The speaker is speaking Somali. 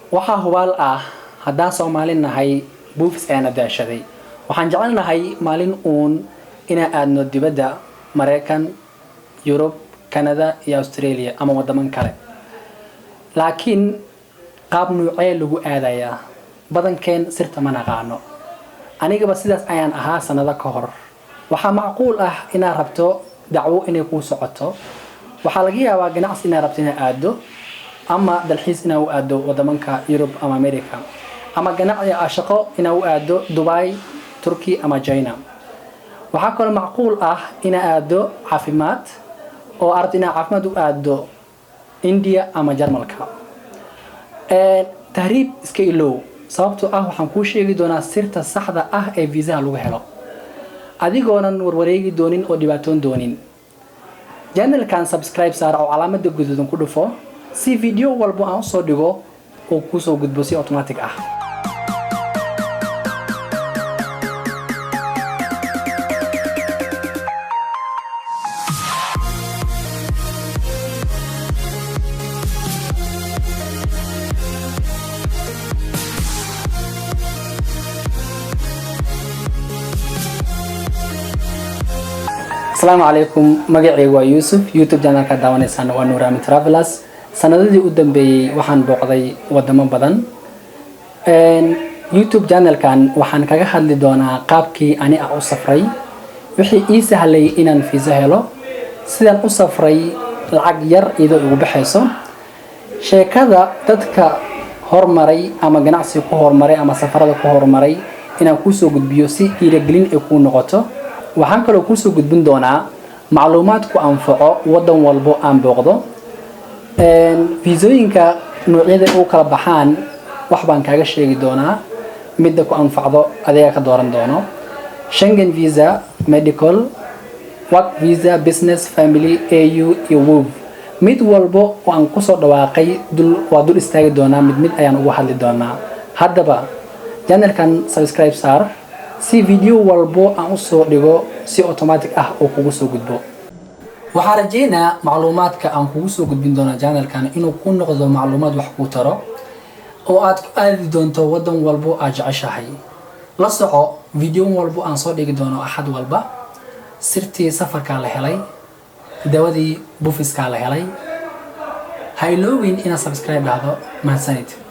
waxa hubaal ah haddaan Soomaali nahay buufis ayna daashaday waxaan jecelnahay maalin uun inaan aadno dibadda Mareykan, Europe, Canada iyo Australia ama wadamo kale laakiin qaab nuucee lagu aadayaa badankeen sirta ma naqaano anigaba sidaas ayaan ahaa sanado ka hor waxa macquul ah inaad rabto dacwo inay ku socoto waxa laga yaabaa ganacsi inaad rabto inaad aado ama dalxiis inaad u aado wadamanka Europe ama America ama ganacsi shaqo inaad u aado Dubai, Turkey ama China waxa kale macquul ah inaad aado caafimaad oo ardina caafimaad u aado India ama Jarmalka tahriib iska ilow sababtoo ah waxaan ku sheegi doonaa sirta saxda ah ee visa lagu helo adigoonan warwareegi doonin oo dhibaatoon doonin channelkan subscribe saar oo calaamada guduudan ku dhufo si video walbo aan soo dhigo oo ku soo gudbo si automatic ah السلام عليكم magacaygu waa Yusuf YouTube channel ka daawanaysan waa Nurami Travelers sanadadii u dambeeyay waxaan booqday wadamo badan YouTube channel kan waxaan kaga hadli doonaa qaabkii ani u safray wixii ii sahlay inaan visa helo sidaan u safray lacag yar iyadoo ugu baxayso sheekada dadka hormaray ama ganacsi ku hormaray ama safarada ku hormaray inaan ku soo gudbiyo si dhiirigelin ay ku noqoto waxaan kaloo ku soo gudbin doonaa macluumaad ku anfaco wadan walbo aan booqdo fiisooyinka noocyada uu kala baxaan wax baan kaaga sheegi doonaa midda ku anfacdo adiga ka dooran doono Schengen visa, medical, work visa, business, family, AU iyo WOV mid walbo oo aan ku soo dhawaaqay dul istaagi doonaa mid ayaan ugu hadli doonaa haddaba channelkan subscribe saar si video walbo aan u soo dhigo si automatic ah oo kugu soo gudbo waxaan rajeynaa macluumaadka aan kugu soo gudbin doona channelkan inuu ku noqdo macluumaad wax ku taro oo aad ku aadi doonto wadan walbo aad jeceshahay la soco video walbo aan soo dhigi doono axad walba sirtii safarka la helay dawadii buufiska la helay ha iloowin inaad subscribe dhahdo mahadsanid